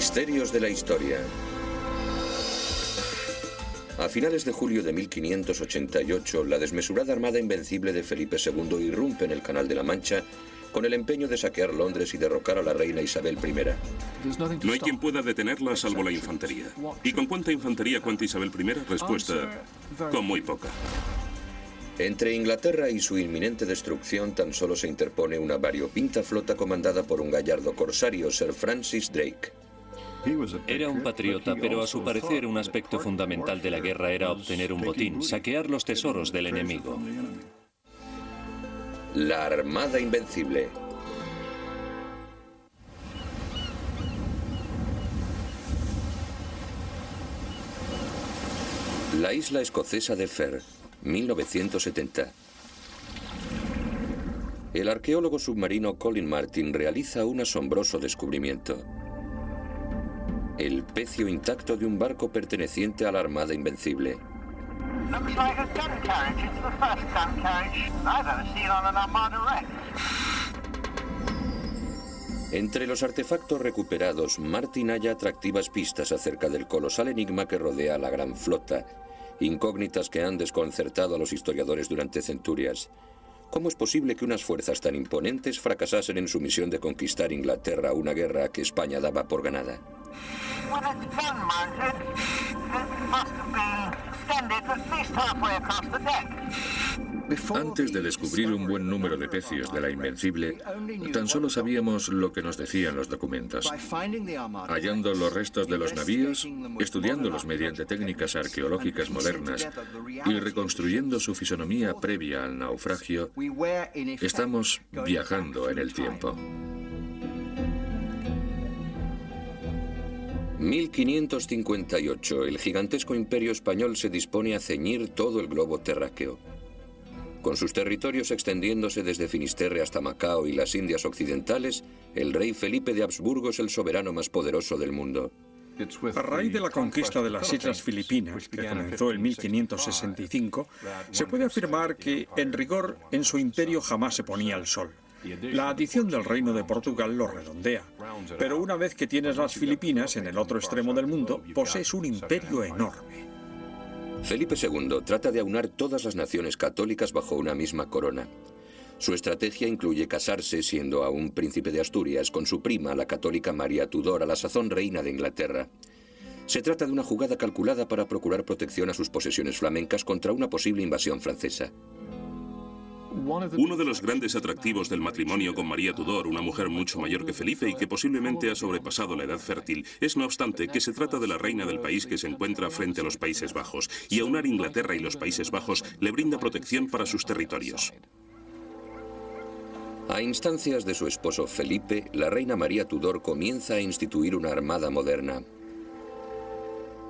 Misterios de la historia. A finales de julio de 1588, la desmesurada armada invencible de Felipe II irrumpe en el Canal de la Mancha con el empeño de saquear Londres y derrocar a la reina Isabel I. No hay quien pueda detenerla salvo la infantería. ¿Y con cuánta infantería cuenta Isabel I? Respuesta, con muy poca. Entre Inglaterra y su inminente destrucción tan solo se interpone una variopinta flota comandada por un gallardo corsario, Sir Francis Drake. Era un patriota, pero a su parecer un aspecto fundamental de la guerra era obtener un botín, saquear los tesoros del enemigo. La Armada Invencible. La isla escocesa de Ferr, 1970. El arqueólogo submarino Colin Martin realiza un asombroso descubrimiento. El pecio intacto de un barco perteneciente a la Armada Invencible. Entre los artefactos recuperados, Martin halla atractivas pistas acerca del colosal enigma que rodea a la gran flota, incógnitas que han desconcertado a los historiadores durante centurias. ¿Cómo es posible que unas fuerzas tan imponentes fracasasen en su misión de conquistar Inglaterra, una guerra que España daba por ganada? Antes de descubrir un buen número de pecios de la Invencible, tan solo sabíamos lo que nos decían los documentos. Hallando los restos de los navíos, estudiándolos mediante técnicas arqueológicas modernas y reconstruyendo su fisonomía previa al naufragio, estamos viajando en el tiempo. 1558, el gigantesco imperio español se dispone a ceñir todo el globo terráqueo. Con sus territorios extendiéndose desde Finisterre hasta Macao y las Indias Occidentales, el rey Felipe de Habsburgo es el soberano más poderoso del mundo. A raíz de la conquista de las Islas Filipinas, que comenzó en 1565, se puede afirmar que, en rigor, en su imperio jamás se ponía el sol. La adición del Reino de Portugal lo redondea, pero una vez que tienes las Filipinas en el otro extremo del mundo, posees un imperio enorme. Felipe II trata de aunar todas las naciones católicas bajo una misma corona. Su estrategia incluye casarse, siendo aún príncipe de Asturias, con su prima, la católica María Tudor, a la sazón reina de Inglaterra. Se trata de una jugada calculada para procurar protección a sus posesiones flamencas contra una posible invasión francesa. Uno de los grandes atractivos del matrimonio con María Tudor, una mujer mucho mayor que Felipe y que posiblemente ha sobrepasado la edad fértil, es no obstante que se trata de la reina del país que se encuentra frente a los Países Bajos, y aunar Inglaterra y los Países Bajos le brinda protección para sus territorios. A instancias de su esposo Felipe, la reina María Tudor comienza a instituir una armada moderna.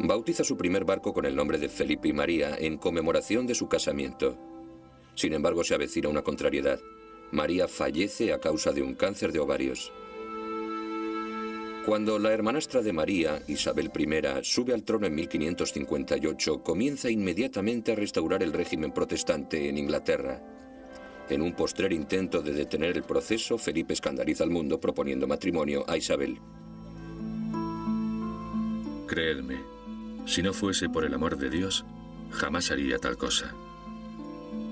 Bautiza su primer barco con el nombre de Felipe y María en conmemoración de su casamiento. Sin embargo, se avecina una contrariedad. María fallece a causa de un cáncer de ovarios. Cuando la hermanastra de María, Isabel I, sube al trono en 1558, comienza inmediatamente a restaurar el régimen protestante en Inglaterra. En un postrer intento de detener el proceso, Felipe escandaliza al mundo proponiendo matrimonio a Isabel. Creedme, si no fuese por el amor de Dios, jamás haría tal cosa.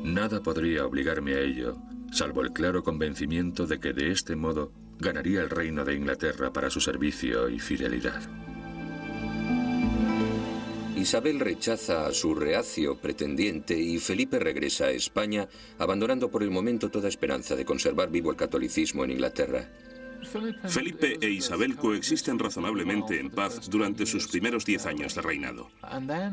Nada podría obligarme a ello, salvo el claro convencimiento de que de este modo ganaría el reino de Inglaterra para su servicio y fidelidad. Isabel rechaza a su reacio pretendiente y Felipe regresa a España, abandonando por el momento toda esperanza de conservar vivo el catolicismo en Inglaterra. Felipe e Isabel coexisten razonablemente en paz durante sus primeros 10 años de reinado.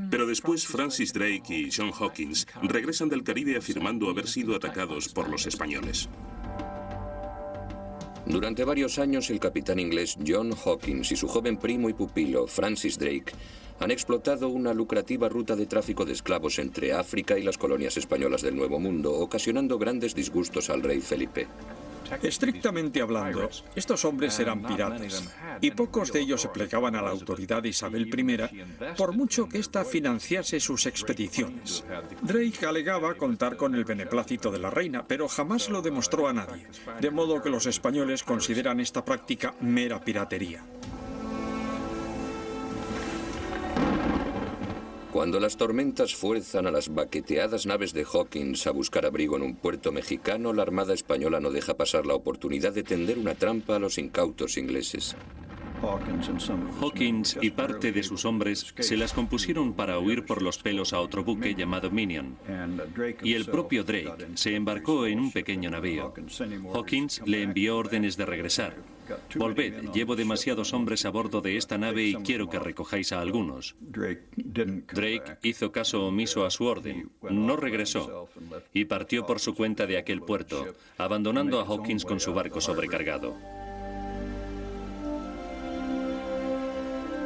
Pero después Francis Drake y John Hawkins regresan del Caribe afirmando haber sido atacados por los españoles. Durante varios años, el capitán inglés John Hawkins y su joven primo y pupilo, Francis Drake, han explotado una lucrativa ruta de tráfico de esclavos entre África y las colonias españolas del Nuevo Mundo, ocasionando grandes disgustos al rey Felipe. Estrictamente hablando, estos hombres eran piratas, y pocos de ellos se plegaban a la autoridad de Isabel I, por mucho que ésta financiase sus expediciones. Drake alegaba contar con el beneplácito de la reina, pero jamás lo demostró a nadie, de modo que los españoles consideran esta práctica mera piratería. Cuando las tormentas fuerzan a las baqueteadas naves de Hawkins a buscar abrigo en un puerto mexicano, la Armada Española no deja pasar la oportunidad de tender una trampa a los incautos ingleses. Hawkins y parte de sus hombres se las compusieron para huir por los pelos a otro buque llamado Minion, y el propio Drake se embarcó en un pequeño navío. Hawkins le envió órdenes de regresar. Volved, llevo demasiados hombres a bordo de esta nave y quiero que recojáis a algunos. Drake hizo caso omiso a su orden, no regresó y partió por su cuenta de aquel puerto, abandonando a Hawkins con su barco sobrecargado.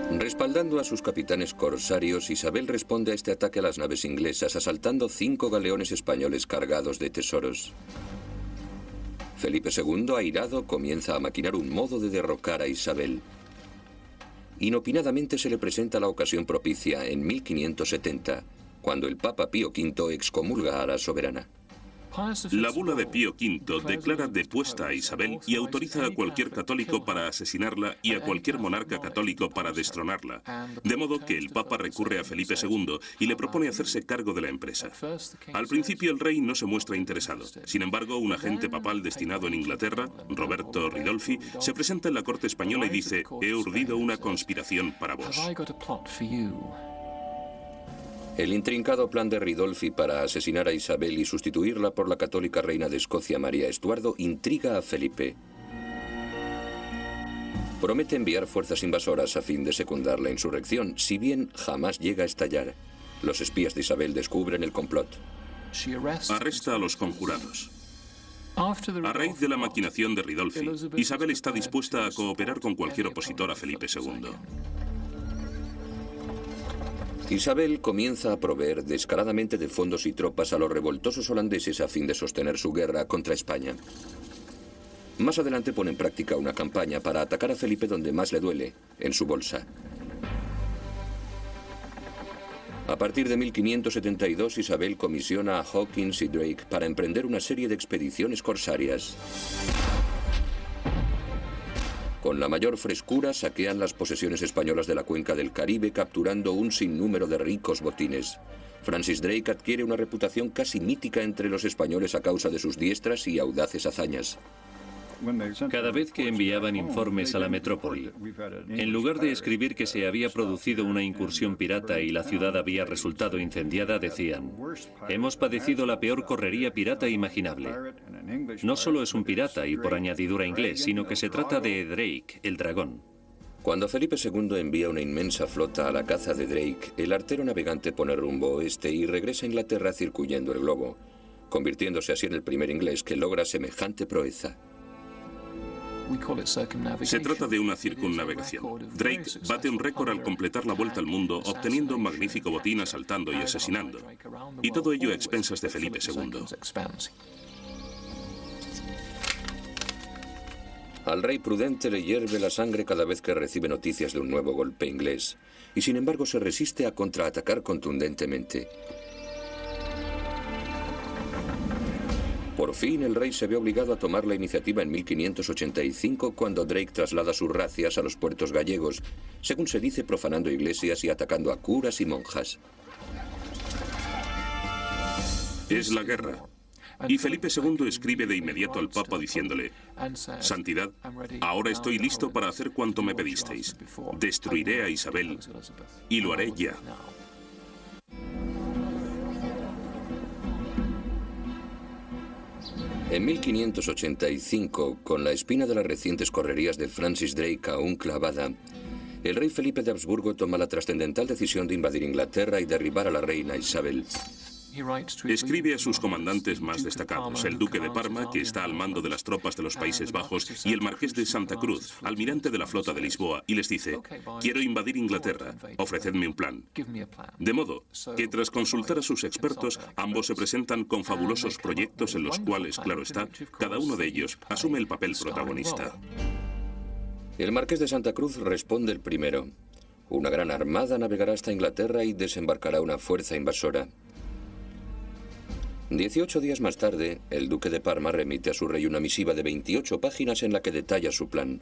Respaldando a sus capitanes corsarios, Isabel responde a este ataque a las naves inglesas, asaltando 5 galeones españoles cargados de tesoros. Felipe II, airado, comienza a maquinar un modo de derrocar a Isabel. Inopinadamente se le presenta la ocasión propicia en 1570, cuando el Papa Pío V excomulga a la soberana. La bula de Pío V declara depuesta a Isabel y autoriza a cualquier católico para asesinarla y a cualquier monarca católico para destronarla. De modo que el Papa recurre a Felipe II y le propone hacerse cargo de la empresa. Al principio el rey no se muestra interesado. Sin embargo, un agente papal destinado en Inglaterra, Roberto Ridolfi, se presenta en la corte española y dice: «He urdido una conspiración para vos». El intrincado plan de Ridolfi para asesinar a Isabel y sustituirla por la católica reina de Escocia, María Estuardo, intriga a Felipe. Promete enviar fuerzas invasoras a fin de secundar la insurrección, si bien jamás llega a estallar. Los espías de Isabel descubren el complot. Arresta a los conjurados. A raíz de la maquinación de Ridolfi, Isabel está dispuesta a cooperar con cualquier opositor a Felipe II. Isabel comienza a proveer descaradamente de fondos y tropas a los revoltosos holandeses a fin de sostener su guerra contra España. Más adelante pone en práctica una campaña para atacar a Felipe donde más le duele, en su bolsa. A partir de 1572, Isabel comisiona a Hawkins y Drake para emprender una serie de expediciones corsarias. Con la mayor frescura saquean las posesiones españolas de la cuenca del Caribe, capturando un sinnúmero de ricos botines. Francis Drake adquiere una reputación casi mítica entre los españoles a causa de sus diestras y audaces hazañas. Cada vez que enviaban informes a la metrópoli, en lugar de escribir que se había producido una incursión pirata y la ciudad había resultado incendiada, decían: «Hemos padecido la peor correría pirata imaginable». No solo es un pirata y por añadidura inglés, sino que se trata de Drake, el dragón. Cuando Felipe II envía una inmensa flota a la caza de Drake, el artero navegante pone rumbo oeste y regresa a Inglaterra circuyendo el globo, convirtiéndose así en el primer inglés que logra semejante proeza. Se trata de una circunnavegación. Drake bate un récord al completar la vuelta al mundo, obteniendo un magnífico botín asaltando y asesinando. Y todo ello a expensas de Felipe II. Al rey prudente le hierve la sangre cada vez que recibe noticias de un nuevo golpe inglés, y sin embargo se resiste a contraatacar contundentemente. Por fin el rey se ve obligado a tomar la iniciativa en 1585 cuando Drake traslada sus razias a los puertos gallegos, según se dice profanando iglesias y atacando a curas y monjas. Es la guerra. Y Felipe II escribe de inmediato al Papa diciéndole: «Santidad, ahora estoy listo para hacer cuanto me pedisteis. Destruiré a Isabel y lo haré ya». En 1585, con la espina de las recientes correrías de Francis Drake aún clavada, el rey Felipe de Habsburgo toma la trascendental decisión de invadir Inglaterra y derribar a la reina Isabel. Escribe a sus comandantes más destacados, el duque de Parma, que está al mando de las tropas de los Países Bajos, y el marqués de Santa Cruz, almirante de la flota de Lisboa, y les dice: «Quiero invadir Inglaterra, ofrecedme un plan». De modo que tras consultar a sus expertos, ambos se presentan con fabulosos proyectos en los cuales, claro está, cada uno de ellos asume el papel protagonista. El marqués de Santa Cruz responde el primero. Una gran armada navegará hasta Inglaterra y desembarcará una fuerza invasora. 18 días más tarde, el duque de Parma remite a su rey una misiva de 28 páginas en la que detalla su plan.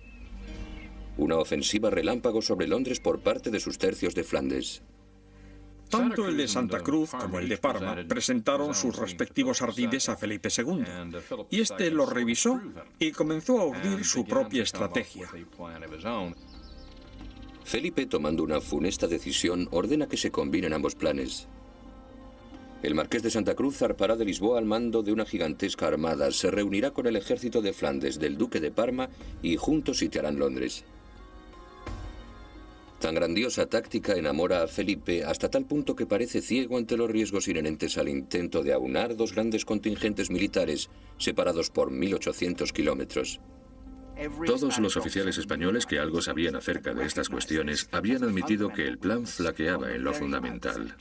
Una ofensiva relámpago sobre Londres por parte de sus tercios de Flandes. Tanto el de Santa Cruz como el de Parma presentaron sus respectivos ardides a Felipe II, y este los revisó y comenzó a urdir su propia estrategia. Felipe, tomando una funesta decisión, ordena que se combinen ambos planes. El marqués de Santa Cruz zarpará de Lisboa al mando de una gigantesca armada, se reunirá con el ejército de Flandes del duque de Parma y juntos sitiarán Londres. Tan grandiosa táctica enamora a Felipe hasta tal punto que parece ciego ante los riesgos inherentes al intento de aunar dos grandes contingentes militares separados por 1800 kilómetros. Todos los oficiales españoles que algo sabían acerca de estas cuestiones habían admitido que el plan flaqueaba en lo fundamental.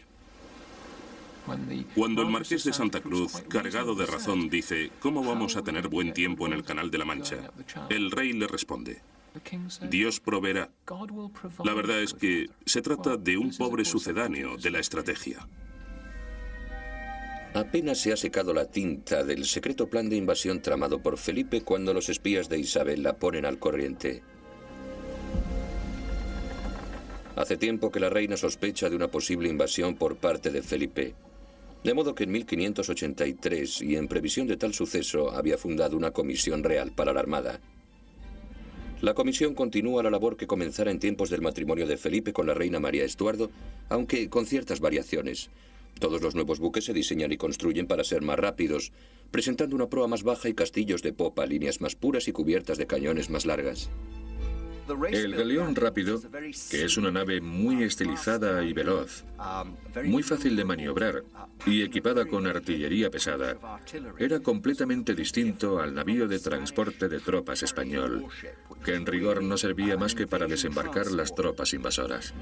Cuando el marqués de Santa Cruz, cargado de razón, dice «¿Cómo vamos a tener buen tiempo en el Canal de la Mancha?», el rey le responde «Dios proveerá». La verdad es que se trata de un pobre sucedáneo de la estrategia. Apenas se ha secado la tinta del secreto plan de invasión tramado por Felipe cuando los espías de Isabel la ponen al corriente. Hace tiempo que la reina sospecha de una posible invasión por parte de Felipe. De modo que en 1583, y en previsión de tal suceso, había fundado una comisión real para la Armada. La comisión continúa la labor que comenzara en tiempos del matrimonio de Felipe con la reina María Estuardo, aunque con ciertas variaciones. Todos los nuevos buques se diseñan y construyen para ser más rápidos, presentando una proa más baja y castillos de popa, líneas más puras y cubiertas de cañones más largas. El galeón rápido, que es una nave muy estilizada y veloz, muy fácil de maniobrar y equipada con artillería pesada, era completamente distinto al navío de transporte de tropas español, que en rigor no servía más que para desembarcar las tropas invasoras.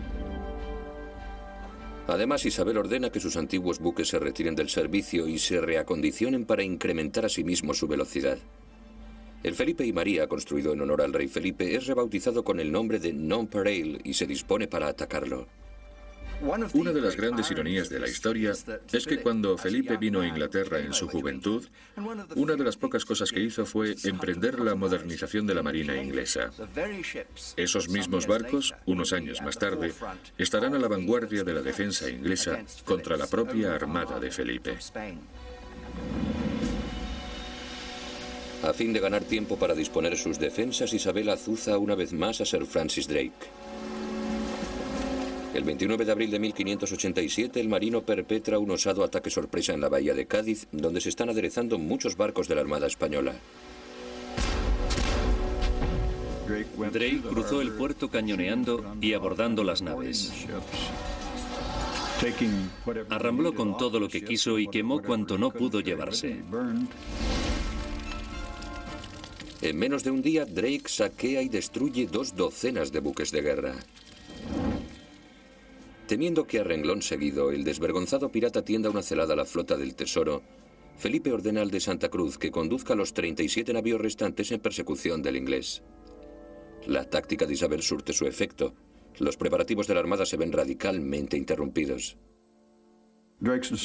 Además, Isabel ordena que sus antiguos buques se retiren del servicio y se reacondicionen para incrementar asimismo su velocidad. El Felipe y María, construido en honor al rey Felipe, es rebautizado con el nombre de Nonpareil y se dispone para atacarlo. Una de las grandes ironías de la historia es que cuando Felipe vino a Inglaterra en su juventud, una de las pocas cosas que hizo fue emprender la modernización de la marina inglesa. Esos mismos barcos, unos años más tarde, estarán a la vanguardia de la defensa inglesa contra la propia armada de Felipe. A fin de ganar tiempo para disponer sus defensas, Isabel azuza una vez más a Sir Francis Drake. El 29 de abril de 1587, el marino perpetra un osado ataque sorpresa en la bahía de Cádiz, donde se están aderezando muchos barcos de la Armada Española. Drake cruzó el puerto cañoneando y abordando las naves. Arrambló con todo lo que quiso y quemó cuanto no pudo llevarse. En menos de un día, Drake saquea y destruye 2 docenas de buques de guerra. Temiendo que a renglón seguido el desvergonzado pirata tienda una celada a la flota del Tesoro, Felipe ordena al de Santa Cruz que conduzca a los 37 navíos restantes en persecución del inglés. La táctica de Isabel surte su efecto. Los preparativos de la Armada se ven radicalmente interrumpidos.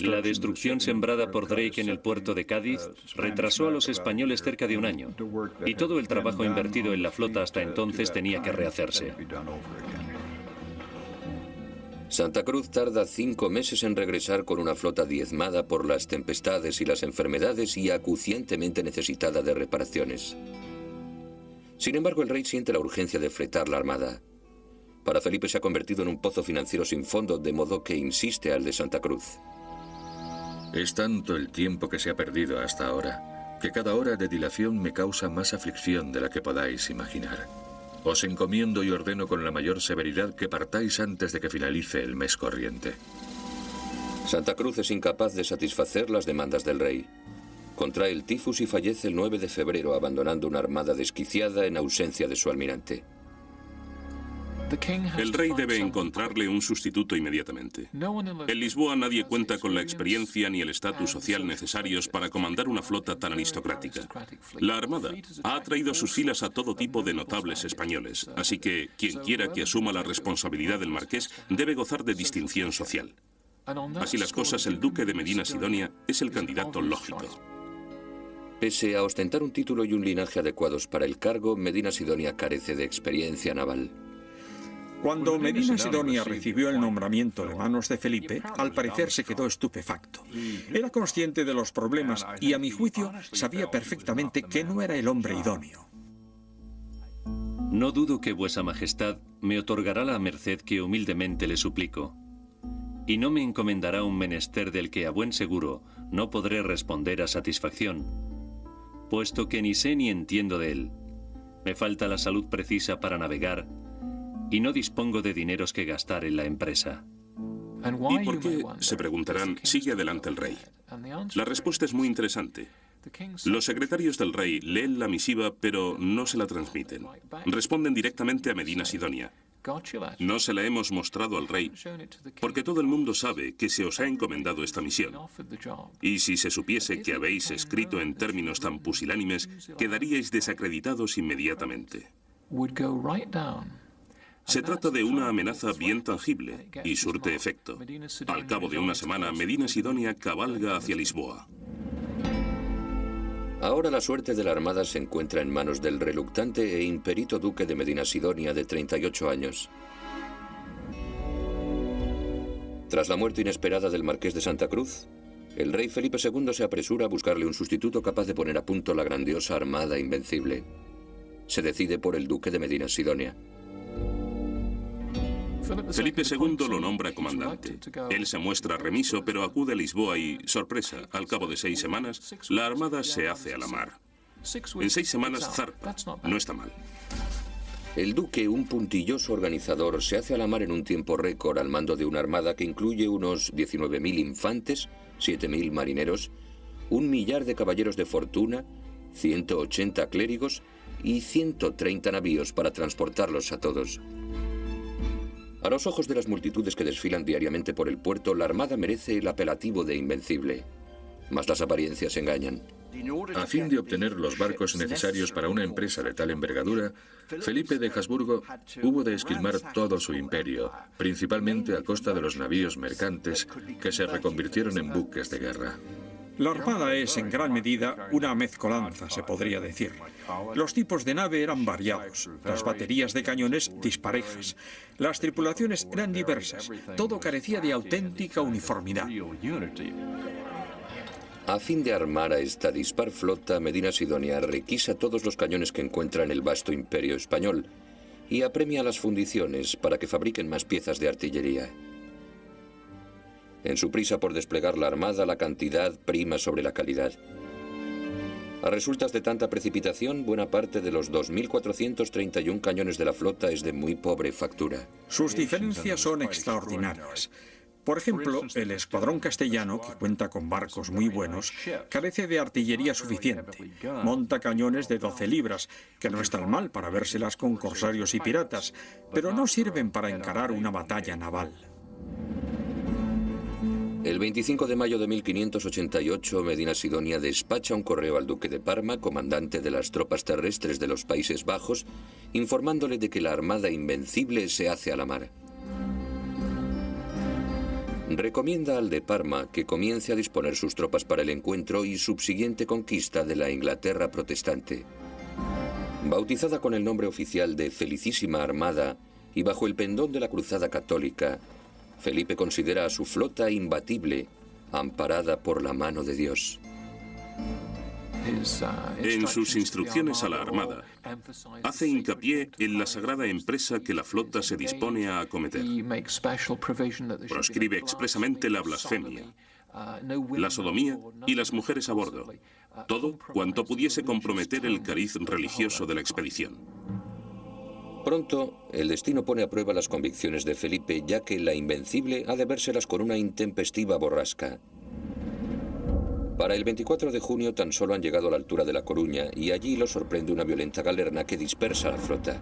La destrucción sembrada por Drake en el puerto de Cádiz retrasó a los españoles cerca de un año, y todo el trabajo invertido en la flota hasta entonces tenía que rehacerse. Santa Cruz tarda 5 meses en regresar con una flota diezmada por las tempestades y las enfermedades y acuciantemente necesitada de reparaciones. Sin embargo, el rey siente la urgencia de fretar la armada. Para Felipe se ha convertido en un pozo financiero sin fondo, de modo que insiste al de Santa Cruz. Es tanto el tiempo que se ha perdido hasta ahora, que cada hora de dilación me causa más aflicción de la que podáis imaginar. Os encomiendo y ordeno con la mayor severidad que partáis antes de que finalice el mes corriente. Santa Cruz es incapaz de satisfacer las demandas del rey. Contrae el tifus y fallece el 9 de febrero, abandonando una armada desquiciada en ausencia de su almirante. El rey debe encontrarle un sustituto inmediatamente. En Lisboa nadie cuenta con la experiencia ni el estatus social necesarios para comandar una flota tan aristocrática. La Armada ha atraído a sus filas a todo tipo de notables españoles, así que quien quiera que asuma la responsabilidad del marqués debe gozar de distinción social. Así las cosas, el duque de Medina Sidonia es el candidato lógico. Pese a ostentar un título y un linaje adecuados para el cargo, Medina Sidonia carece de experiencia naval. Cuando Medina Sidonia recibió el nombramiento de manos de Felipe, al parecer se quedó estupefacto. Era consciente de los problemas y, a mi juicio, sabía perfectamente que no era el hombre idóneo. No dudo que vuesa majestad me otorgará la merced que humildemente le suplico, y no me encomendará un menester del que a buen seguro no podré responder a satisfacción, puesto que ni sé ni entiendo de él. Me falta la salud precisa para navegar y no dispongo de dineros que gastar en la empresa. ¿Y por qué, se preguntarán, sigue adelante el rey? La respuesta es muy interesante. Los secretarios del rey leen la misiva, pero no se la transmiten. Responden directamente a Medina Sidonia. No se la hemos mostrado al rey, porque todo el mundo sabe que se os ha encomendado esta misión. Y si se supiese que habéis escrito en términos tan pusilánimes, quedaríais desacreditados inmediatamente. Se trata de una amenaza bien tangible y surte efecto. Al cabo de una semana, Medina Sidonia cabalga hacia Lisboa. Ahora la suerte de la armada se encuentra en manos del reluctante e imperito duque de Medina Sidonia de 38 años. Tras la muerte inesperada del marqués de Santa Cruz, el rey Felipe II se apresura a buscarle un sustituto capaz de poner a punto la grandiosa armada invencible. Se decide por el duque de Medina Sidonia. Felipe II lo nombra comandante. Él se muestra remiso, pero acude a Lisboa y, sorpresa, al cabo de 6 semanas, la armada se hace a la mar. En 6 semanas zarpa. No está mal. El duque, un puntilloso organizador, se hace a la mar en un tiempo récord al mando de una armada que incluye unos 19.000 infantes, 7.000 marineros, 1 millar de caballeros de fortuna, 180 clérigos y 130 navíos para transportarlos a todos. A los ojos de las multitudes que desfilan diariamente por el puerto, la armada merece el apelativo de invencible. Mas las apariencias engañan. A fin de obtener los barcos necesarios para una empresa de tal envergadura, Felipe de Habsburgo hubo de esquilmar todo su imperio, principalmente a costa de los navíos mercantes que se reconvirtieron en buques de guerra. La armada es, en gran medida, una mezcolanza, se podría decir. Los tipos de nave eran variados, las baterías de cañones disparejas, las tripulaciones eran diversas, todo carecía de auténtica uniformidad. A fin de armar a esta dispar flota, Medina Sidonia requisa todos los cañones que encuentra en el vasto imperio español y apremia las fundiciones para que fabriquen más piezas de artillería. En su prisa por desplegar la armada, la cantidad prima sobre la calidad. A resultas de tanta precipitación, buena parte de los 2.431 cañones de la flota es de muy pobre factura. Sus diferencias son extraordinarias. Por ejemplo, el escuadrón castellano, que cuenta con barcos muy buenos, carece de artillería suficiente. Monta cañones de 12 libras, que no están mal para vérselas con corsarios y piratas, pero no sirven para encarar una batalla naval. El 25 de mayo de 1588, Medina Sidonia despacha un correo al duque de Parma, comandante de las tropas terrestres de los Países Bajos, informándole de que la armada invencible se hace a la mar. Recomienda al de Parma que comience a disponer sus tropas para el encuentro y subsiguiente conquista de la Inglaterra protestante. Bautizada con el nombre oficial de Felicísima Armada y bajo el pendón de la Cruzada Católica, Felipe considera a su flota imbatible, amparada por la mano de Dios. En sus instrucciones a la Armada, hace hincapié en la sagrada empresa que la flota se dispone a acometer. Proscribe expresamente la blasfemia, la sodomía y las mujeres a bordo, todo cuanto pudiese comprometer el cariz religioso de la expedición. Pronto, el destino pone a prueba las convicciones de Felipe, ya que la invencible ha de vérselas con una intempestiva borrasca. Para el 24 de junio tan solo han llegado a la altura de La Coruña y allí los sorprende una violenta galerna que dispersa la flota.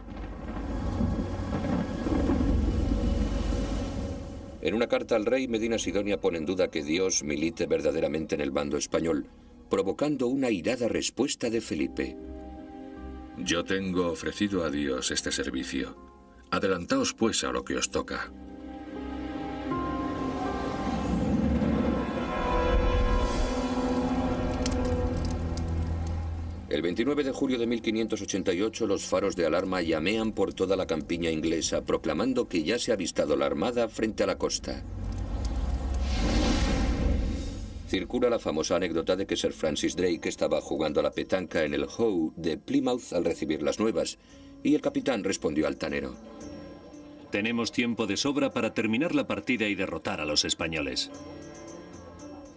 En una carta al rey, Medina Sidonia pone en duda que Dios milite verdaderamente en el bando español, provocando una airada respuesta de Felipe. Yo tengo ofrecido a Dios este servicio. Adelantaos pues a lo que os toca. El 29 de julio de 1588 los faros de alarma llamean por toda la campiña inglesa proclamando que ya se ha avistado la armada frente a la costa. Circula la famosa anécdota de que Sir Francis Drake estaba jugando a la petanca en el Hoe de Plymouth al recibir las nuevas, y el capitán respondió altanero: tenemos tiempo de sobra para terminar la partida y derrotar a los españoles.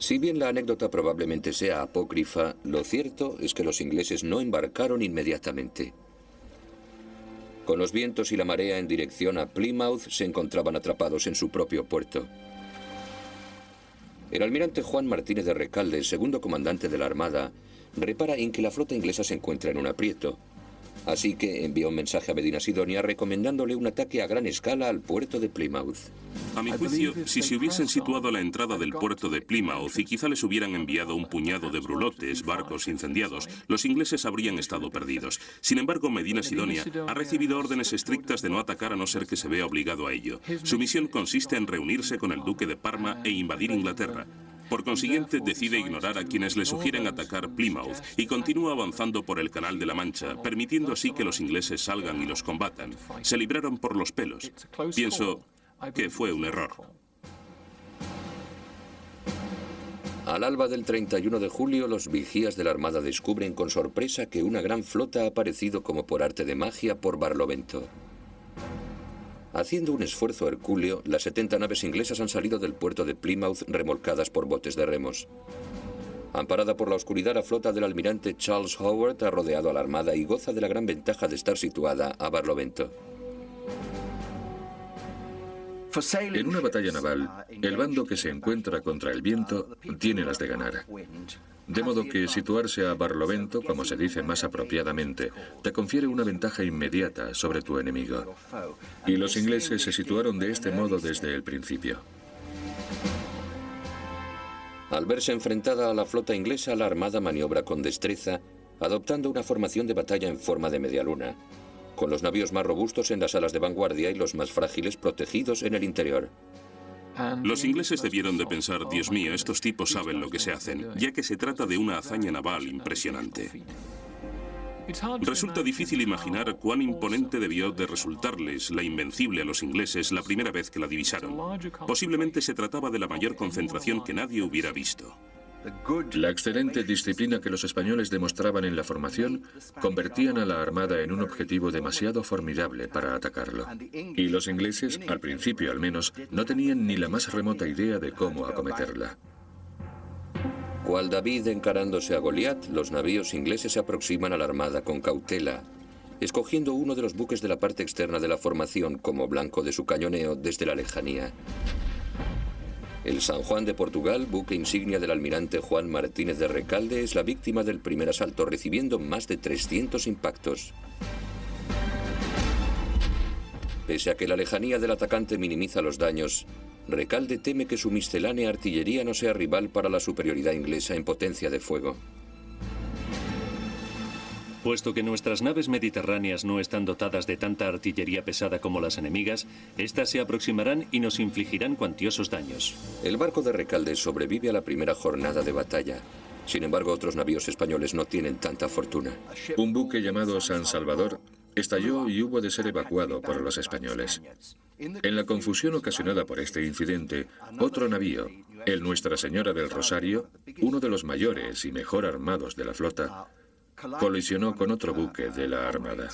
Si bien la anécdota probablemente sea apócrifa, lo cierto es que los ingleses no embarcaron inmediatamente. Con los vientos y la marea en dirección a Plymouth, se encontraban atrapados en su propio puerto. El almirante Juan Martínez de Recalde, segundo comandante de la Armada, repara en que la flota inglesa se encuentra en un aprieto. Así que envió un mensaje a Medina Sidonia recomendándole un ataque a gran escala al puerto de Plymouth. A mi juicio, si se hubiesen situado a la entrada del puerto de Plymouth y quizá les hubieran enviado un puñado de brulotes, barcos incendiados, los ingleses habrían estado perdidos. Sin embargo, Medina Sidonia ha recibido órdenes estrictas de no atacar a no ser que se vea obligado a ello. Su misión consiste en reunirse con el duque de Parma e invadir Inglaterra. Por consiguiente, decide ignorar a quienes le sugieren atacar Plymouth y continúa avanzando por el Canal de la Mancha, permitiendo así que los ingleses salgan y los combatan. Se libraron por los pelos. Pienso que fue un error. Al alba del 31 de julio, los vigías de la Armada descubren con sorpresa que una gran flota ha aparecido como por arte de magia por Barlovento. Haciendo un esfuerzo hercúleo, las 70 naves inglesas han salido del puerto de Plymouth remolcadas por botes de remos. Amparada por la oscuridad, la flota del almirante Charles Howard ha rodeado a la Armada y goza de la gran ventaja de estar situada a Barlovento. En una batalla naval, el bando que se encuentra contra el viento tiene las de ganar. De modo que situarse a Barlovento, como se dice más apropiadamente, te confiere una ventaja inmediata sobre tu enemigo. Y los ingleses se situaron de este modo desde el principio. Al verse enfrentada a la flota inglesa, la Armada maniobra con destreza, adoptando una formación de batalla en forma de media luna, con los navíos más robustos en las alas de vanguardia y los más frágiles protegidos en el interior. Los ingleses debieron de pensar: Dios mío, estos tipos saben lo que se hacen, ya que se trata de una hazaña naval impresionante. Resulta difícil imaginar cuán imponente debió de resultarles la Invencible a los ingleses la primera vez que la divisaron. Posiblemente se trataba de la mayor concentración que nadie hubiera visto. La excelente disciplina que los españoles demostraban en la formación convertían a la Armada en un objetivo demasiado formidable para atacarlo. Y los ingleses, al principio al menos, no tenían ni la más remota idea de cómo acometerla. Cual David encarándose a Goliat, los navíos ingleses se aproximan a la Armada con cautela, escogiendo uno de los buques de la parte externa de la formación como blanco de su cañoneo desde la lejanía. El San Juan de Portugal, buque insignia del almirante Juan Martínez de Recalde, es la víctima del primer asalto, recibiendo más de 300 impactos. Pese a que la lejanía del atacante minimiza los daños, Recalde teme que su miscelánea artillería no sea rival para la superioridad inglesa en potencia de fuego. Puesto que nuestras naves mediterráneas no están dotadas de tanta artillería pesada como las enemigas, estas se aproximarán y nos infligirán cuantiosos daños. El barco de Recalde sobrevive a la primera jornada de batalla. Sin embargo, otros navíos españoles no tienen tanta fortuna. Un buque llamado San Salvador estalló y hubo de ser evacuado por los españoles. En la confusión ocasionada por este incidente, otro navío, el Nuestra Señora del Rosario, uno de los mayores y mejor armados de la flota, colisionó con otro buque de la Armada.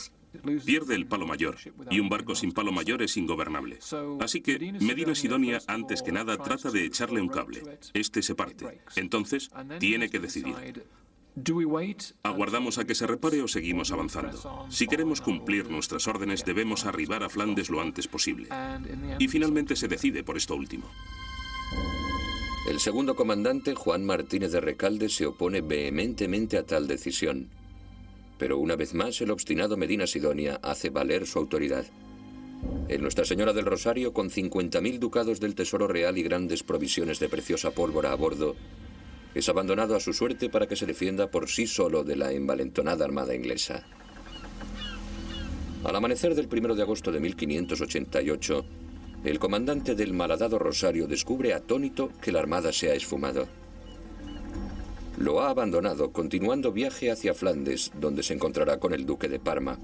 Pierde el palo mayor, y un barco sin palo mayor es ingobernable. Así que Medina Sidonia, antes que nada, trata de echarle un cable. Este se parte. Entonces, tiene que decidir. ¿Aguardamos a que se repare o seguimos avanzando? Si queremos cumplir nuestras órdenes, debemos arribar a Flandes lo antes posible. Y finalmente se decide por esto último. El segundo comandante, Juan Martínez de Recalde, se opone vehementemente a tal decisión. Pero una vez más, el obstinado Medina Sidonia hace valer su autoridad. El Nuestra Señora del Rosario, con 50.000 ducados del Tesoro Real y grandes provisiones de preciosa pólvora a bordo, es abandonado a su suerte para que se defienda por sí solo de la envalentonada armada inglesa. Al amanecer del 1 de agosto de 1588, el comandante del malhadado Rosario descubre atónito que la armada se ha esfumado. Lo ha abandonado, continuando viaje hacia Flandes, donde se encontrará con el duque de Parma.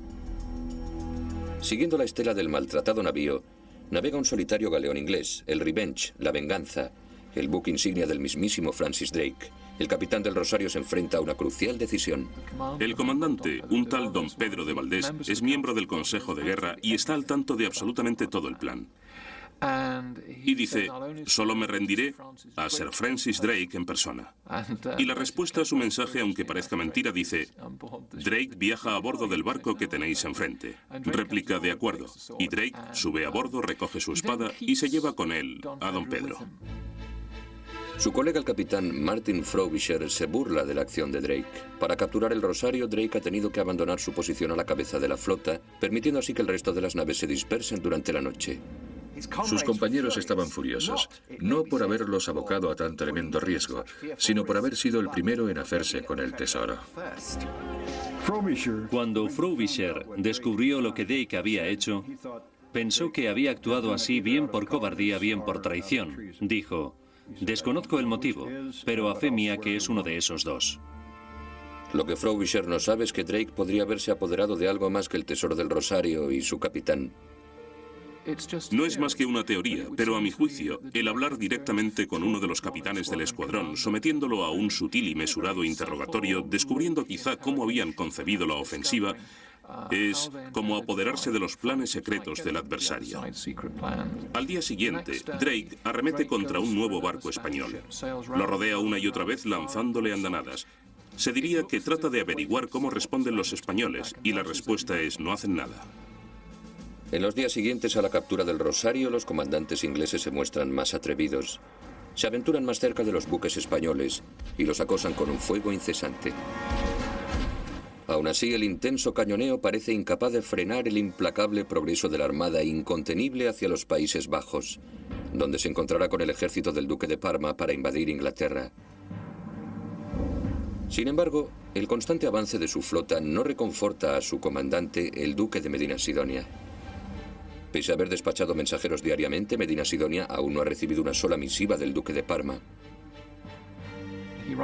Siguiendo la estela del maltratado navío, navega un solitario galeón inglés, el Revenge, la Venganza, el buque insignia del mismísimo Francis Drake. El capitán del Rosario se enfrenta a una crucial decisión. El comandante, un tal don Pedro de Valdés, es miembro del Consejo de Guerra y está al tanto de absolutamente todo el plan. Y dice, solo me rendiré a Sir Francis Drake en persona. Y la respuesta a su mensaje, aunque parezca mentira, dice, Drake viaja a bordo del barco que tenéis enfrente. Réplica de acuerdo. Y Drake sube a bordo, recoge su espada y se lleva con él a don Pedro. Su colega el capitán Martin Frobisher se burla de la acción de Drake. Para capturar el Rosario, Drake ha tenido que abandonar su posición a la cabeza de la flota, permitiendo así que el resto de las naves se dispersen durante la noche. Sus compañeros estaban furiosos, no por haberlos abocado a tan tremendo riesgo, sino por haber sido el primero en hacerse con el tesoro. Cuando Frobisher descubrió lo que Drake había hecho, pensó que había actuado así bien por cobardía, bien por traición. Dijo, desconozco el motivo, pero a fe mía que es uno de esos dos. Lo que Frobisher no sabe es que Drake podría haberse apoderado de algo más que el tesoro del Rosario y su capitán. No es más que una teoría, pero a mi juicio, el hablar directamente con uno de los capitanes del escuadrón, sometiéndolo a un sutil y mesurado interrogatorio, descubriendo quizá cómo habían concebido la ofensiva, es como apoderarse de los planes secretos del adversario. Al día siguiente, Drake arremete contra un nuevo barco español. Lo rodea una y otra vez lanzándole andanadas. Se diría que trata de averiguar cómo responden los españoles, y la respuesta es no hacen nada. En los días siguientes a la captura del Rosario, los comandantes ingleses se muestran más atrevidos. Se aventuran más cerca de los buques españoles y los acosan con un fuego incesante. Aún así, el intenso cañoneo parece incapaz de frenar el implacable progreso de la armada incontenible hacia los Países Bajos, donde se encontrará con el ejército del duque de Parma para invadir Inglaterra. Sin embargo, el constante avance de su flota no reconforta a su comandante, el duque de Medina Sidonia. Pese a haber despachado mensajeros diariamente, Medina Sidonia aún no ha recibido una sola misiva del duque de Parma.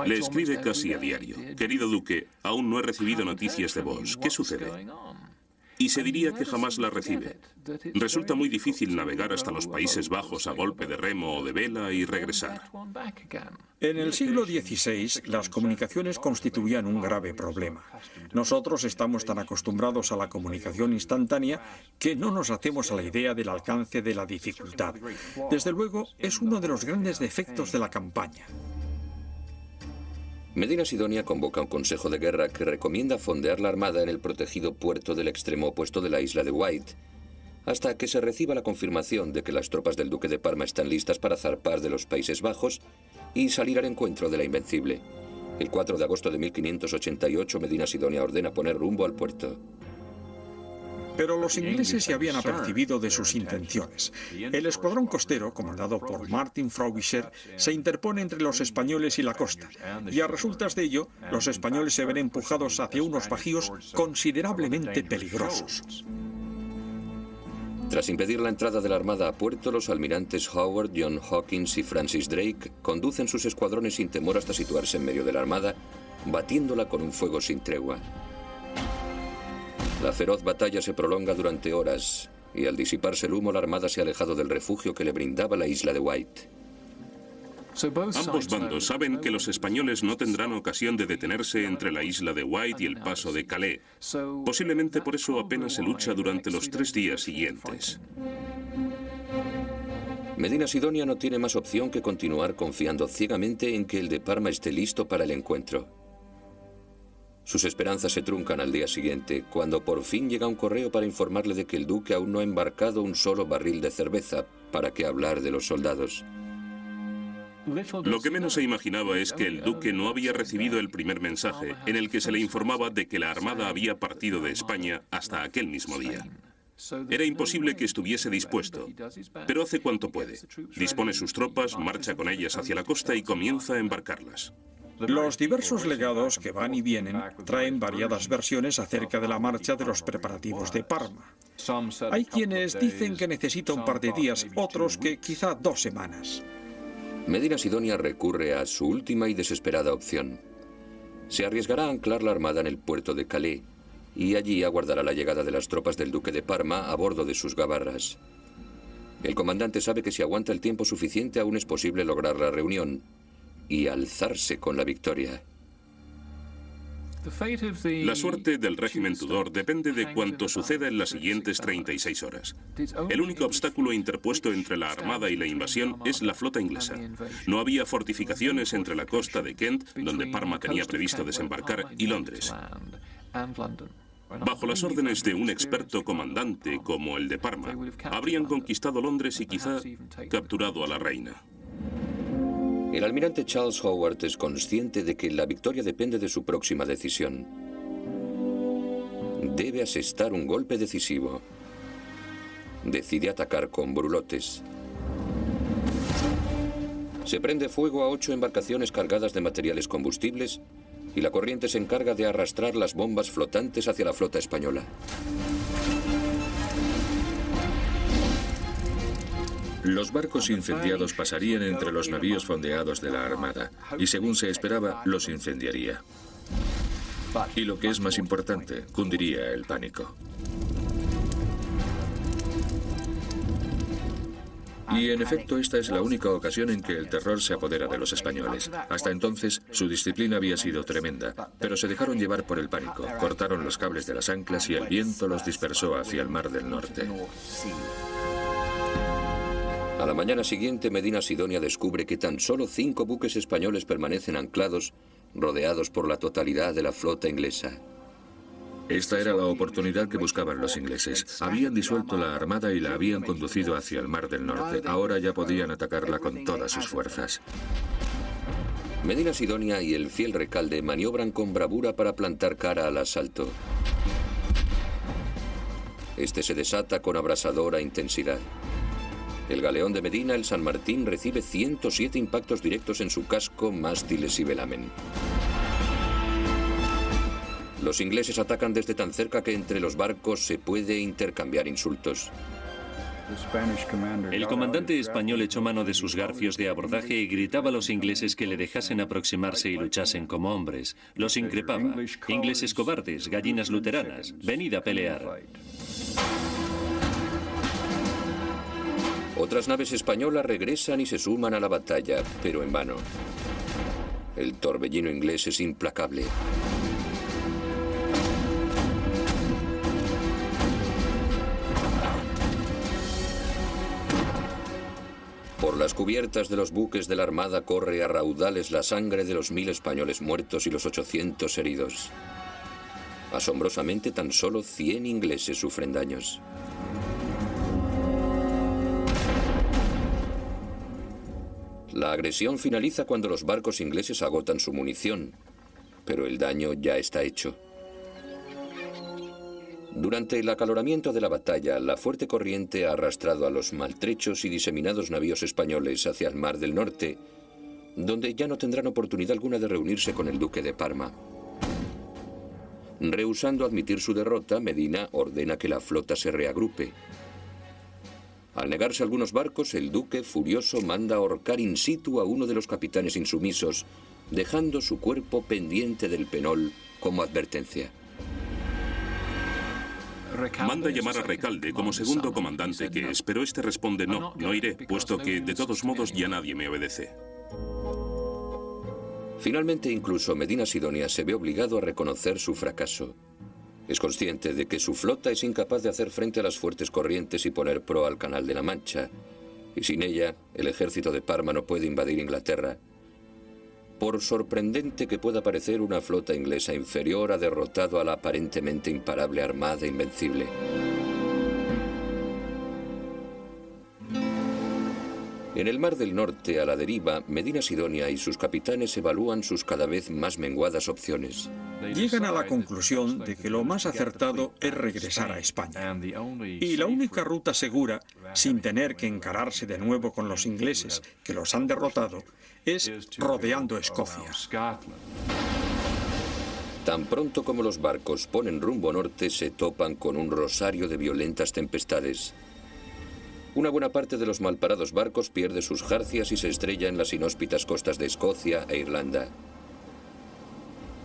Le escribe casi a diario. Querido duque, aún no he recibido noticias de vos. ¿Qué sucede? Y se diría que jamás la recibe. Resulta muy difícil navegar hasta los Países Bajos a golpe de remo o de vela y regresar. En el siglo XVI, las comunicaciones constituían un grave problema. Nosotros estamos tan acostumbrados a la comunicación instantánea que no nos hacemos a la idea del alcance de la dificultad. Desde luego, es uno de los grandes defectos de la campaña. Medina Sidonia convoca un consejo de guerra que recomienda fondear la armada en el protegido puerto del extremo opuesto de la isla de Wight, hasta que se reciba la confirmación de que las tropas del duque de Parma están listas para zarpar de los Países Bajos y salir al encuentro de la Invencible. El 4 de agosto de 1588, Medina Sidonia ordena poner rumbo al puerto. Pero los ingleses se habían apercibido de sus intenciones. El escuadrón costero, comandado por Martin Frobisher, se interpone entre los españoles y la costa, y a resultas de ello, los españoles se ven empujados hacia unos bajíos considerablemente peligrosos. Tras impedir la entrada de la armada a puerto, los almirantes Howard, John Hawkins y Francis Drake conducen sus escuadrones sin temor hasta situarse en medio de la armada, batiéndola con un fuego sin tregua. La feroz batalla se prolonga durante horas, y al disiparse el humo, la armada se ha alejado del refugio que le brindaba la isla de Wight. Ambos bandos saben que los españoles no tendrán ocasión de detenerse entre la isla de Wight y el paso de Calais. Posiblemente por eso apenas se lucha durante los 3 días siguientes. Medina Sidonia no tiene más opción que continuar confiando ciegamente en que el de Parma esté listo para el encuentro. Sus esperanzas se truncan al día siguiente, cuando por fin llega un correo para informarle de que el duque aún no ha embarcado un solo barril de cerveza. ¿Para qué hablar de los soldados? Lo que menos se imaginaba es que el duque no había recibido el primer mensaje, en el que se le informaba de que la armada había partido de España hasta aquel mismo día. Era imposible que estuviese dispuesto, pero hace cuanto puede. Dispone sus tropas, marcha con ellas hacia la costa y comienza a embarcarlas. Los diversos legados que van y vienen traen variadas versiones acerca de la marcha de los preparativos de Parma. Hay quienes dicen que necesita un par de días, otros que quizá 2 semanas. Medina Sidonia recurre a su última y desesperada opción, Se arriesgará a anclar la armada en el puerto de Calais y allí aguardará la llegada de las tropas del duque de Parma a bordo de sus gabarras. El comandante sabe que si aguanta el tiempo suficiente aún es posible lograr la reunión y alzarse con la victoria. La suerte del régimen Tudor depende de cuanto suceda en las siguientes 36 horas. El único obstáculo interpuesto entre la armada y la invasión es la flota inglesa. No había fortificaciones entre la costa de Kent, donde Parma tenía previsto desembarcar, y Londres. Bajo las órdenes de un experto comandante como el de Parma, habrían conquistado Londres y quizá capturado a la reina. El almirante Charles Howard es consciente de que la victoria depende de su próxima decisión. Debe asestar un golpe decisivo. Decide atacar con brulotes. Se prende fuego a 8 embarcaciones cargadas de materiales combustibles y la corriente se encarga de arrastrar las bombas flotantes hacia la flota española. Los barcos incendiados pasarían entre los navíos fondeados de la Armada y, según se esperaba, los incendiaría. Y lo que es más importante, cundiría el pánico. Y en efecto, esta es la única ocasión en que el terror se apodera de los españoles. Hasta entonces, su disciplina había sido tremenda, pero se dejaron llevar por el pánico, cortaron los cables de las anclas y el viento los dispersó hacia el Mar del Norte. A la mañana siguiente, Medina Sidonia descubre que tan solo 5 buques españoles permanecen anclados, rodeados por la totalidad de la flota inglesa. Esta era la oportunidad que buscaban los ingleses. Habían disuelto la armada y la habían conducido hacia el Mar del Norte. Ahora ya podían atacarla con todas sus fuerzas. Medina Sidonia y el fiel Recalde maniobran con bravura para plantar cara al asalto. Este se desata con abrasadora intensidad. El galeón de Medina, el San Martín, recibe 107 impactos directos en su casco, mástiles y velamen. Los ingleses atacan desde tan cerca que entre los barcos se puede intercambiar insultos. El comandante español echó mano de sus garfios de abordaje y gritaba a los ingleses que le dejasen aproximarse y luchasen como hombres. Los increpaba. Ingleses cobardes, gallinas luteranas, venid a pelear. Otras naves españolas regresan y se suman a la batalla, pero en vano. El torbellino inglés es implacable. Por las cubiertas de los buques de la Armada corre a raudales la sangre de los 1000 españoles muertos y los 800 heridos. Asombrosamente, tan solo 100 ingleses sufren daños. La agresión finaliza cuando los barcos ingleses agotan su munición, pero el daño ya está hecho. Durante el acaloramiento de la batalla, la fuerte corriente ha arrastrado a los maltrechos y diseminados navíos españoles hacia el Mar del Norte, donde ya no tendrán oportunidad alguna de reunirse con el duque de Parma. Rehusando admitir su derrota, Medina ordena que la flota se reagrupe. Al negarse algunos barcos, el duque, furioso, manda ahorcar in situ a uno de los capitanes insumisos, dejando su cuerpo pendiente del penol como advertencia. Manda llamar a Recalde como segundo comandante que es, pero este responde no iré, puesto que de todos modos ya nadie me obedece. Finalmente, incluso Medina Sidonia se ve obligado a reconocer su fracaso. Es consciente de que su flota es incapaz de hacer frente a las fuertes corrientes y poner proa al Canal de la Mancha, y sin ella, el ejército de Parma no puede invadir Inglaterra. Por sorprendente que pueda parecer, una flota inglesa inferior ha derrotado a la aparentemente imparable armada invencible. En el Mar del Norte, a la deriva, Medina Sidonia y sus capitanes evalúan sus cada vez más menguadas opciones. Llegan a la conclusión de que lo más acertado es regresar a España. Y la única ruta segura, sin tener que encararse de nuevo con los ingleses que los han derrotado, es rodeando Escocia. Tan pronto como los barcos ponen rumbo norte, se topan con un rosario de violentas tempestades. Una buena parte de los malparados barcos pierde sus jarcias y se estrella en las inhóspitas costas de Escocia e Irlanda.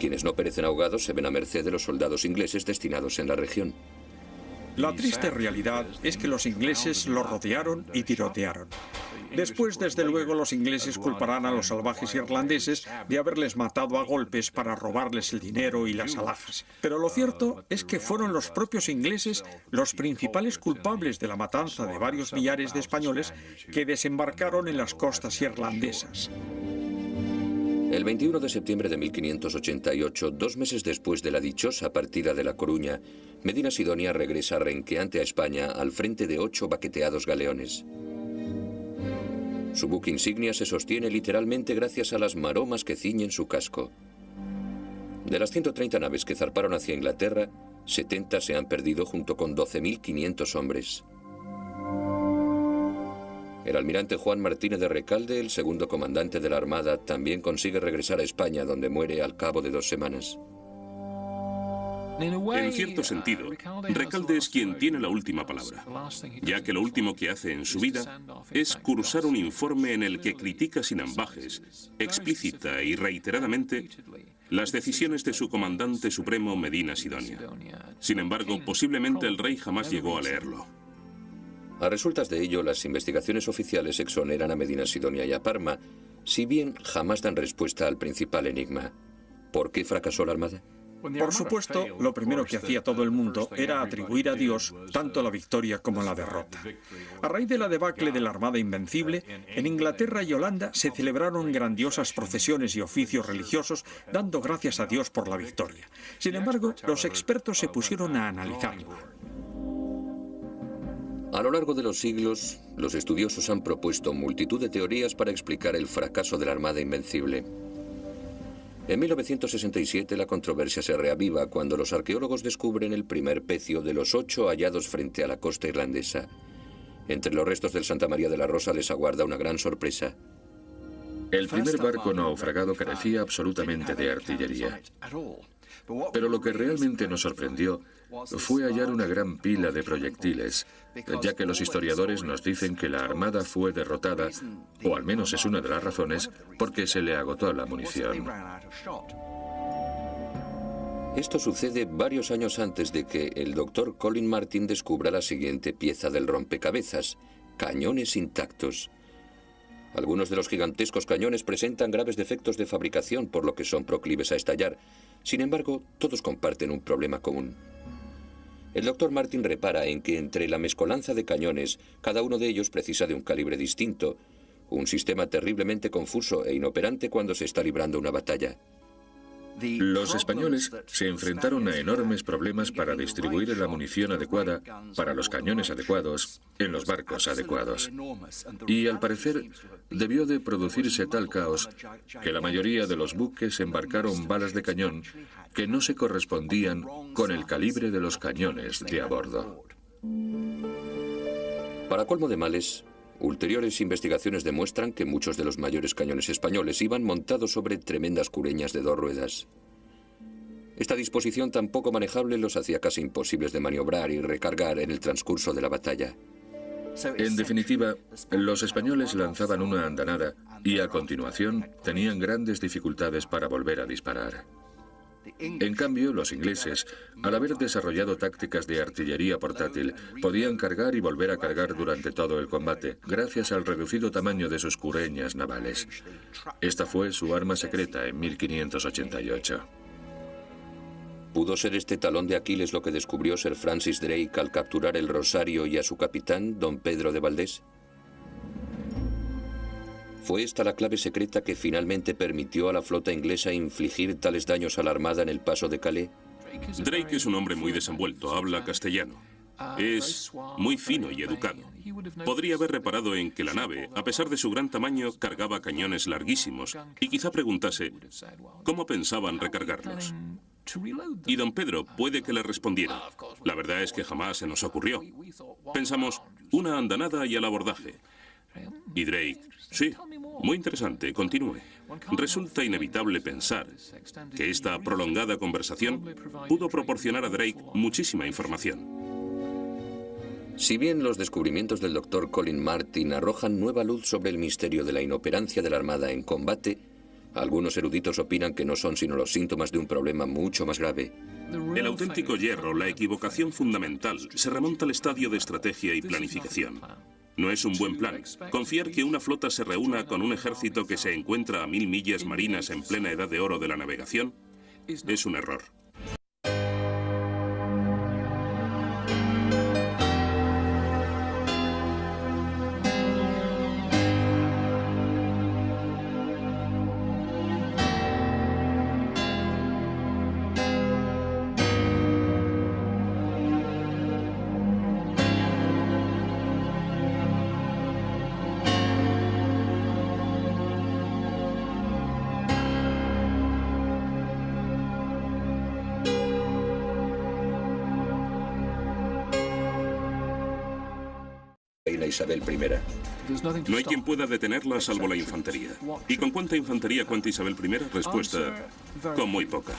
Quienes no perecen ahogados se ven a merced de los soldados ingleses destinados en la región. La triste realidad es que los ingleses lo rodearon y tirotearon. Después, desde luego, los ingleses culparán a los salvajes irlandeses de haberles matado a golpes para robarles el dinero y las alhajas. Pero lo cierto es que fueron los propios ingleses los principales culpables de la matanza de varios millares de españoles que desembarcaron en las costas irlandesas. El 21 de septiembre de 1588, 2 meses después de la dichosa partida de La Coruña, Medina Sidonia regresa renqueante a España al frente de 8 baqueteados galeones. Su buque insignia se sostiene literalmente gracias a las maromas que ciñen su casco. De las 130 naves que zarparon hacia Inglaterra, 70 se han perdido junto con 12.500 hombres. El almirante Juan Martínez de Recalde, el segundo comandante de la Armada, también consigue regresar a España, donde muere al cabo de 2 semanas. En cierto sentido, Recalde es quien tiene la última palabra, ya que lo último que hace en su vida es cursar un informe en el que critica sin ambajes, explícita y reiteradamente, las decisiones de su comandante supremo Medina Sidonia. Sin embargo, posiblemente el rey jamás llegó a leerlo. A resultas de ello, las investigaciones oficiales exoneran a Medina Sidonia y a Parma, si bien jamás dan respuesta al principal enigma. ¿Por qué fracasó la Armada? Por supuesto, lo primero que hacía todo el mundo era atribuir a Dios tanto la victoria como la derrota. A raíz de la debacle de la Armada Invencible, en Inglaterra y Holanda se celebraron grandiosas procesiones y oficios religiosos dando gracias a Dios por la victoria. Sin embargo, los expertos se pusieron a analizarlo. A lo largo de los siglos, los estudiosos han propuesto multitud de teorías para explicar el fracaso de la Armada Invencible. En 1967 la controversia se reaviva cuando los arqueólogos descubren el primer pecio de los 8 hallados frente a la costa irlandesa. Entre los restos del Santa María de la Rosa les aguarda una gran sorpresa. El primer barco naufragado carecía absolutamente de artillería. Pero lo que realmente nos sorprendió fue hallar una gran pila de proyectiles, ya que los historiadores nos dicen que la Armada fue derrotada, o al menos es una de las razones, porque se le agotó la munición. Esto sucede varios años antes de que el doctor Colin Martin descubra la siguiente pieza del rompecabezas: cañones intactos. Algunos de los gigantescos cañones presentan graves defectos de fabricación, por lo que son proclives a estallar. Sin embargo, todos comparten un problema común. El doctor Martin repara en que entre la mezcolanza de cañones, cada uno de ellos precisa de un calibre distinto, un sistema terriblemente confuso e inoperante cuando se está librando una batalla. Los españoles se enfrentaron a enormes problemas para distribuir la munición adecuada para los cañones adecuados en los barcos adecuados. Y al parecer debió de producirse tal caos que la mayoría de los buques embarcaron balas de cañón que no se correspondían con el calibre de los cañones de a bordo. Para colmo de males, ulteriores investigaciones demuestran que muchos de los mayores cañones españoles iban montados sobre tremendas cureñas de 2 ruedas. Esta disposición tan poco manejable los hacía casi imposibles de maniobrar y recargar en el transcurso de la batalla. En definitiva, los españoles lanzaban una andanada y a continuación tenían grandes dificultades para volver a disparar. En cambio, los ingleses, al haber desarrollado tácticas de artillería portátil, podían cargar y volver a cargar durante todo el combate, gracias al reducido tamaño de sus cureñas navales. Esta fue su arma secreta en 1588. ¿Pudo ser este talón de Aquiles lo que descubrió Sir Francis Drake al capturar el Rosario y a su capitán, don Pedro de Valdés? ¿Fue esta la clave secreta que finalmente permitió a la flota inglesa infligir tales daños a la Armada en el paso de Calais? Drake es un hombre muy desenvuelto, habla castellano. Es muy fino y educado. Podría haber reparado en que la nave, a pesar de su gran tamaño, cargaba cañones larguísimos y quizá preguntase cómo pensaban recargarlos. Y don Pedro puede que le respondiera: la verdad es que jamás se nos ocurrió. Pensamos, una andanada y al abordaje. Y Drake: sí, muy interesante, continúe. Resulta inevitable pensar que esta prolongada conversación pudo proporcionar a Drake muchísima información. Si bien los descubrimientos del doctor Colin Martin arrojan nueva luz sobre el misterio de la inoperancia de la Armada en combate, Algunos eruditos opinan que no son sino los síntomas de un problema mucho más grave. El auténtico hierro, la equivocación fundamental, se remonta al estadio de estrategia y planificación. No es un buen plan. Confiar que una flota se reúna con un ejército que se encuentra a 1000 millas marinas en plena edad de oro de la navegación es un error. Reina Isabel I. No hay quien pueda detenerla salvo la infantería. ¿Y con cuánta infantería cuenta Isabel I? Respuesta, con muy poca.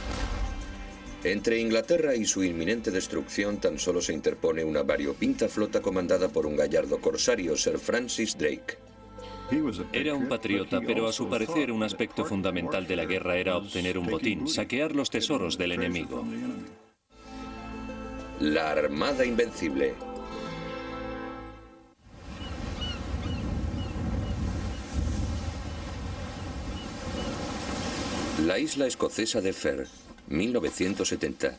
Entre Inglaterra y su inminente destrucción tan solo se interpone una variopinta flota comandada por un gallardo corsario, Sir Francis Drake. Era un patriota, pero a su parecer un aspecto fundamental de la guerra era obtener un botín, saquear los tesoros del enemigo. La Armada Invencible. La isla escocesa de Ferr, 1970.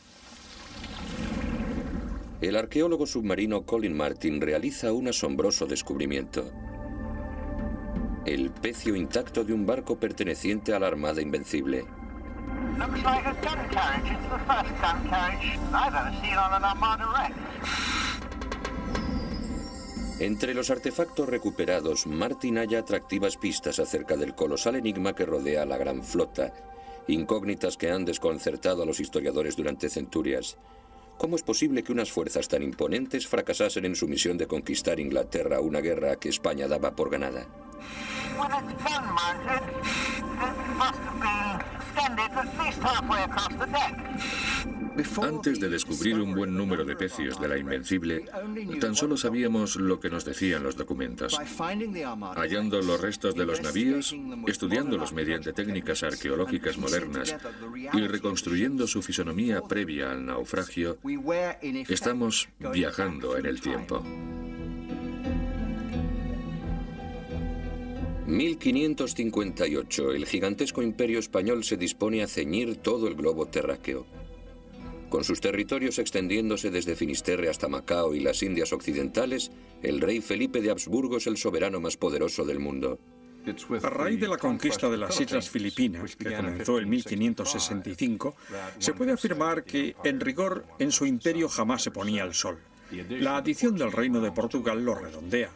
El arqueólogo submarino Colin Martin realiza un asombroso descubrimiento. El pecio intacto de un barco perteneciente a la Armada Invencible. Entre los artefactos recuperados, Martin halla atractivas pistas acerca del colosal enigma que rodea la gran flota, incógnitas que han desconcertado a los historiadores durante centurias. ¿Cómo es posible que unas fuerzas tan imponentes fracasasen en su misión de conquistar Inglaterra, una guerra que España daba por ganada? Antes de descubrir un buen número de pecios de la Invencible, tan solo sabíamos lo que nos decían los documentos. Hallando los restos de los navíos, estudiándolos mediante técnicas arqueológicas modernas y reconstruyendo su fisonomía previa al naufragio, estamos viajando en el tiempo. 1558, el gigantesco imperio español se dispone a ceñir todo el globo terráqueo. Con sus territorios extendiéndose desde Finisterre hasta Macao y las Indias Occidentales, el rey Felipe de Habsburgo es el soberano más poderoso del mundo. A raíz de la conquista de las Islas Filipinas, que comenzó en 1565, se puede afirmar que, en rigor, en su imperio jamás se ponía el sol. La adición del Reino de Portugal lo redondea.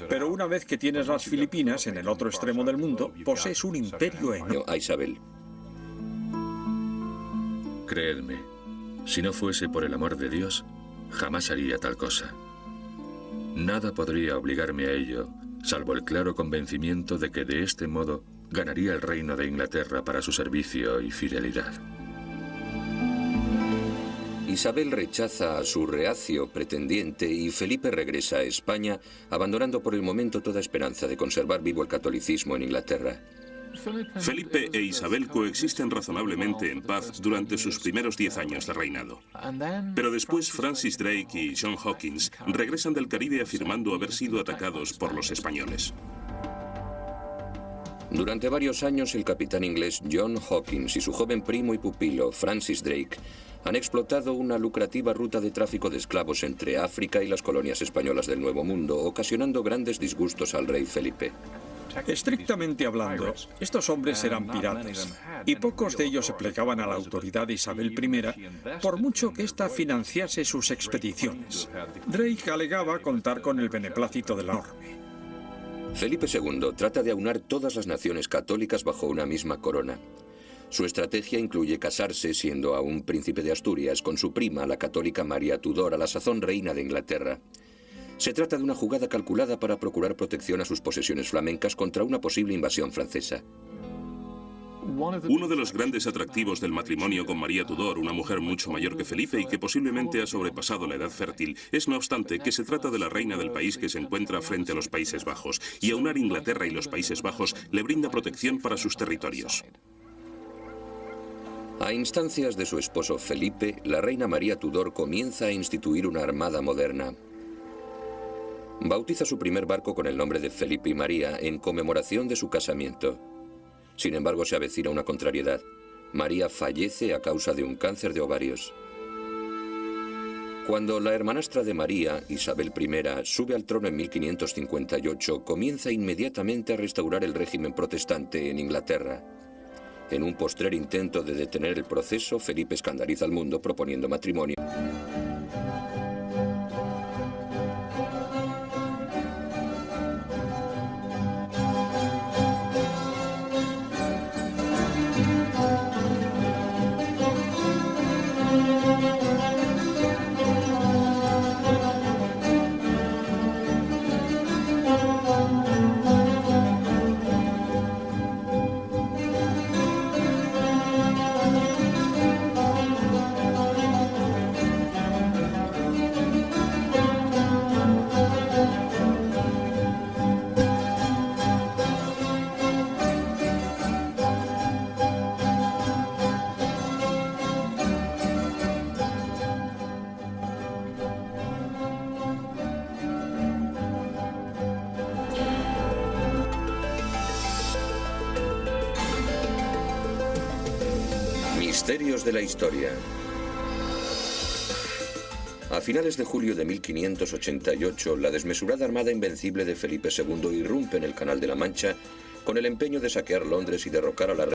Pero una vez que tienes las Filipinas en el otro extremo del mundo, posees un imperio enorme. A Isabel. Creedme, si no fuese por el amor de Dios, jamás haría tal cosa. Nada podría obligarme a ello, salvo el claro convencimiento de que de este modo ganaría el reino de Inglaterra para su servicio y fidelidad. Isabel rechaza a su reacio pretendiente y Felipe regresa a España, abandonando por el momento toda esperanza de conservar vivo el catolicismo en Inglaterra. Felipe e Isabel coexisten razonablemente en paz durante sus primeros 10 años de reinado. Pero después Francis Drake y John Hawkins regresan del Caribe afirmando haber sido atacados por los españoles. Durante varios años, el capitán inglés John Hawkins y su joven primo y pupilo Francis Drake han explotado una lucrativa ruta de tráfico de esclavos entre África y las colonias españolas del Nuevo Mundo, ocasionando grandes disgustos al rey Felipe. Estrictamente hablando, estos hombres eran piratas, y pocos de ellos se plegaban a la autoridad de Isabel I, por mucho que ésta financiase sus expediciones. Drake alegaba contar con el beneplácito de la orbe. Felipe II trata de aunar todas las naciones católicas bajo una misma corona. Su estrategia incluye casarse, siendo aún príncipe de Asturias, con su prima, la católica María Tudor, a la sazón reina de Inglaterra. Se trata de una jugada calculada para procurar protección a sus posesiones flamencas contra una posible invasión francesa. Uno de los grandes atractivos del matrimonio con María Tudor, una mujer mucho mayor que Felipe y que posiblemente ha sobrepasado la edad fértil, es no obstante que se trata de la reina del país que se encuentra frente a los Países Bajos, y aunar Inglaterra y los Países Bajos le brinda protección para sus territorios. A instancias de su esposo Felipe, la reina María Tudor comienza a instituir una armada moderna. Bautiza su primer barco con el nombre de Felipe y María en conmemoración de su casamiento. Sin embargo, se avecina una contrariedad. María fallece a causa de un cáncer de ovarios. Cuando la hermanastra de María, Isabel I, sube al trono en 1558, comienza inmediatamente a restaurar el régimen protestante en Inglaterra. En un postrer intento de detener el proceso, Felipe escandaliza al mundo proponiendo matrimonio. Misterios de la historia. A finales de julio de 1588, la desmesurada armada invencible de Felipe II irrumpe en el Canal de la Mancha con el empeño de saquear Londres y derrocar a la